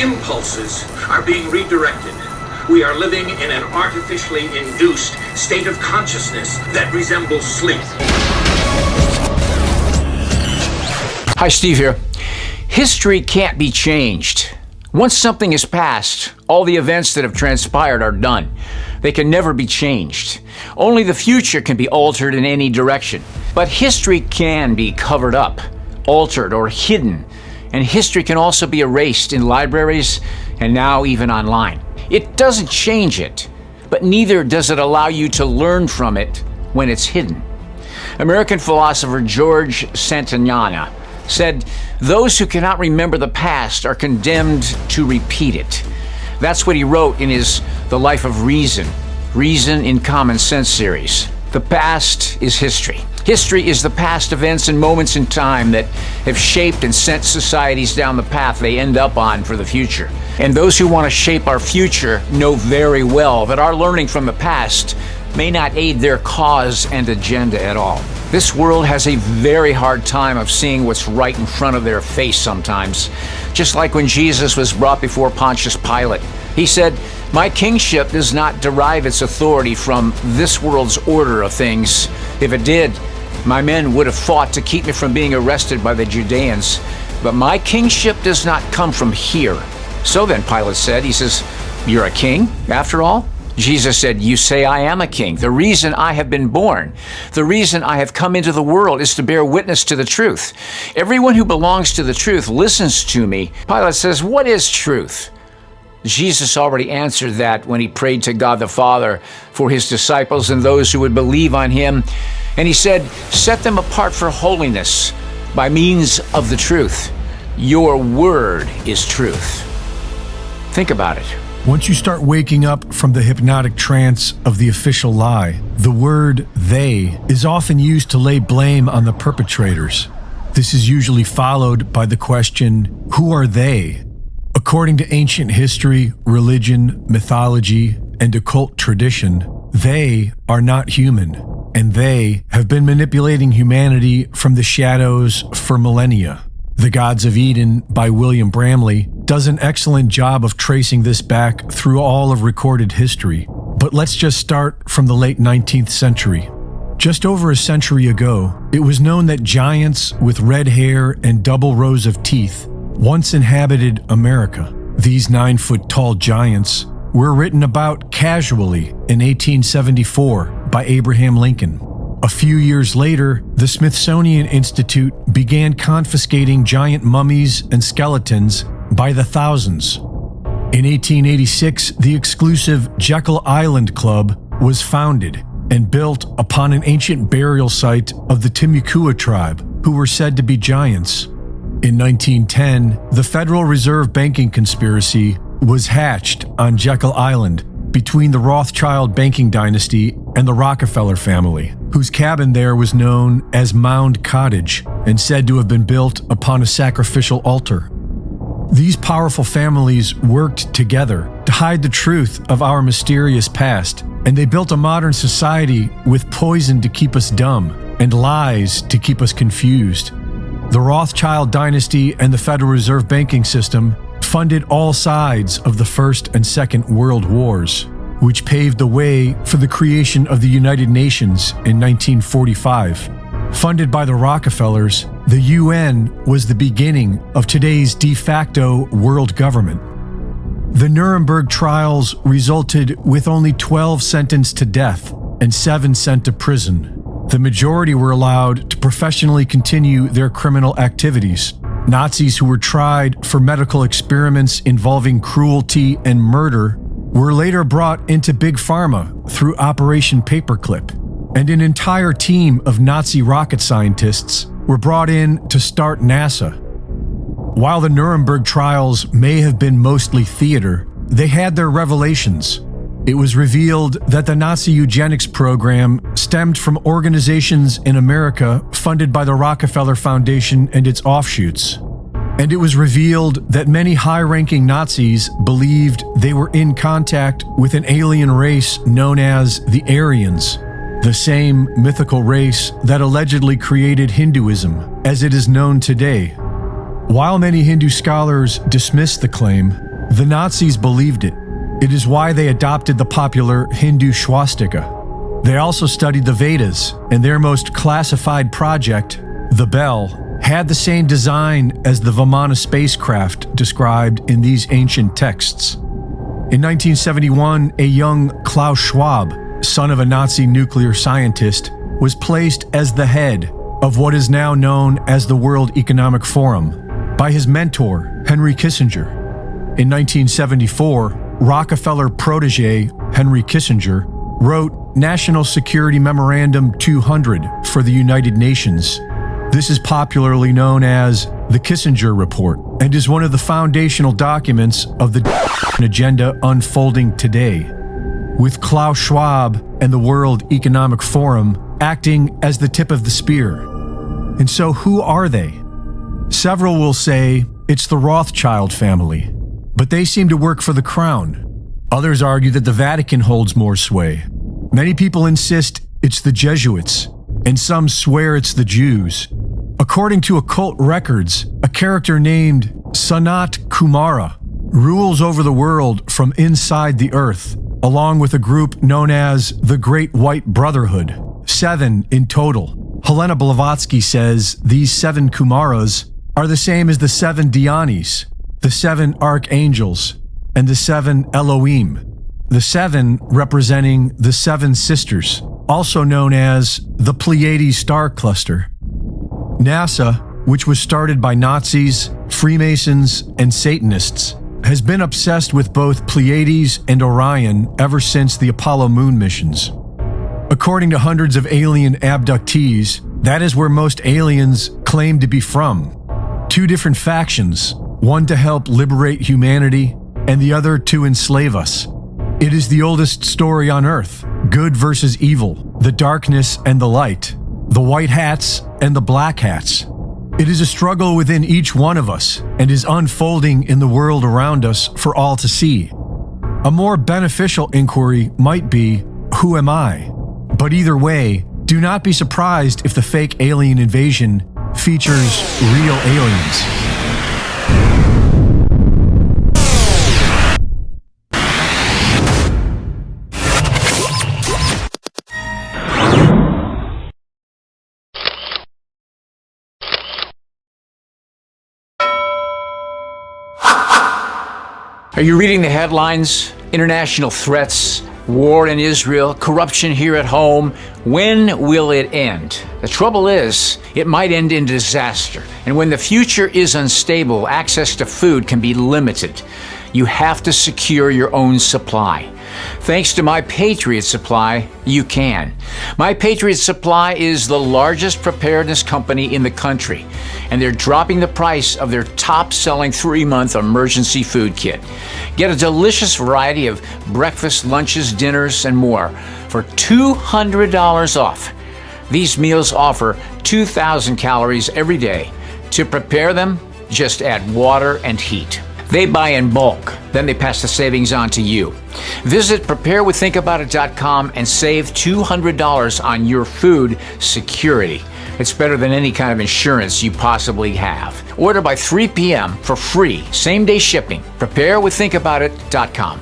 impulses are being redirected. We are living in an artificially induced state of consciousness that resembles sleep. Hi, Steve here. History can't be changed. Once something is past, all the events that have transpired are done. They can never be changed. Only the future can be altered in any direction. But history can be covered up, altered, or hidden. And history can also be erased in libraries and now even online. It doesn't change it, but neither does it allow you to learn from it when it's hidden. American philosopher George Santayana said, "Those who cannot remember the past are condemned to repeat it." That's what he wrote in his The Life of Reason in Common Sense series. The past is history. History is the past events and moments in time that have shaped and sent societies down the path they end up on for the future. And those who want to shape our future know very well that our learning from the past may not aid their cause and agenda at all. This world has a very hard time of seeing what's right in front of their face sometimes. Just like when Jesus was brought before Pontius Pilate. He said, "My kingship does not derive its authority from this world's order of things. If it did, my men would have fought to keep me from being arrested by the Judeans. But my kingship does not come from here." So then, Pilate said, he says, "You're a king, after all?" Jesus said, "You say I am a king. The reason I have been born, the reason I have come into the world is to bear witness to the truth. Everyone who belongs to the truth listens to me." Pilate says, "What is truth?" Jesus already answered that when he prayed to God the Father for his disciples and those who would believe on him. And he said, "Set them apart for holiness by means of the truth. Your word is truth." Think about it. Once you start waking up from the hypnotic trance of the official lie, the word "they" is often used to lay blame on the perpetrators. This is usually followed by the question, who are they? According to ancient history, religion, mythology, and occult tradition, they are not human, and they have been manipulating humanity from the shadows for millennia. The Gods of Eden by William Bramley does an excellent job of tracing this back through all of recorded history. But let's just start from the late 19th century. Just over a century ago, it was known that giants with red hair and double rows of teeth once inhabited America. These 9-foot-tall giants were written about casually in 1874 by Abraham Lincoln. A few years later, the Smithsonian Institute began confiscating giant mummies and skeletons by the thousands. In 1886, the exclusive Jekyll Island Club was founded and built upon an ancient burial site of the Timucua tribe, who were said to be giants. In 1910, the Federal Reserve banking conspiracy was hatched on Jekyll Island between the Rothschild banking dynasty and the Rockefeller family, whose cabin there was known as Mound Cottage and said to have been built upon a sacrificial altar. These powerful families worked together to hide the truth of our mysterious past, and they built a modern society with poison to keep us dumb and lies to keep us confused. The Rothschild dynasty and the Federal Reserve banking system funded all sides of the First and Second World Wars, which paved the way for the creation of the United Nations in 1945. Funded by the Rockefellers, the UN was the beginning of today's de facto world government. The Nuremberg trials resulted with only 12 sentenced to death and 7 sent to prison. The majority were allowed to professionally continue their criminal activities. Nazis who were tried for medical experiments involving cruelty and murder were later brought into Big Pharma through Operation Paperclip, and an entire team of Nazi rocket scientists were brought in to start NASA. While the Nuremberg trials may have been mostly theater, they had their revelations. It was revealed that the Nazi eugenics program stemmed from organizations in America funded by the Rockefeller Foundation and its offshoots. And it was revealed that many high-ranking Nazis believed they were in contact with an alien race known as the Aryans, the same mythical race that allegedly created Hinduism as it is known today. While many Hindu scholars dismiss the claim, The Nazis believed it. It is why they adopted the popular Hindu swastika. They also studied the Vedas, and their most classified project, the Bell, had the same design as the Vimana spacecraft described in these ancient texts. In 1971, a young Klaus Schwab, son of a Nazi nuclear scientist, was placed as the head of what is now known as the World Economic Forum by his mentor, Henry Kissinger. In 1974, Rockefeller protege Henry Kissinger wrote National Security Memorandum 200 for the United Nations. This is popularly known as the Kissinger Report and is one of the foundational documents of the agenda unfolding today, with Klaus Schwab and the World Economic Forum acting as the tip of the spear. And so who are they? Several will say it's the Rothschild family, but they seem to work for the crown. Others argue that the Vatican holds more sway. Many people insist it's the Jesuits, and some swear it's the Jews. According to occult records, a character named Sanat Kumara rules over the world from inside the earth, along with a group known as the Great White Brotherhood, 7 in total. Helena Blavatsky says these 7 Kumaras are the same as the 7 Dhyanis, the 7 archangels, and the 7 Elohim, the 7 representing the 7 sisters, also known as the Pleiades star cluster. NASA, which was started by Nazis, Freemasons, and Satanists, has been obsessed with both Pleiades and Orion ever since the Apollo moon missions. According to hundreds of alien abductees, that is where most aliens claim to be from. 2 different factions, one to help liberate humanity and the other to enslave us. It is the oldest story on Earth, good versus evil, the darkness and the light, the white hats and the black hats. It is a struggle within each one of us and is unfolding in the world around us for all to see. A more beneficial inquiry might be, who am I? But either way, do not be surprised if the fake alien invasion features real aliens. Are you reading the headlines? International threats, war in Israel, corruption here at home. When will it end? The trouble is, it might end in disaster. And when the future is unstable, access to food can be limited. You have to secure your own supply. Thanks to My Patriot Supply, you can. My Patriot Supply is the largest preparedness company in the country, and they're dropping the price of their top-selling 3-month emergency food kit. Get a delicious variety of breakfast, lunches, dinners, and more for $200 off. These meals offer 2,000 calories every day. To prepare them, just add water and heat. They buy in bulk, then they pass the savings on to you. Visit preparewiththinkaboutit.com and save $200 on your food security. It's better than any kind of insurance you possibly have. Order by 3 p.m. for free, same-day shipping. Preparewiththinkaboutit.com.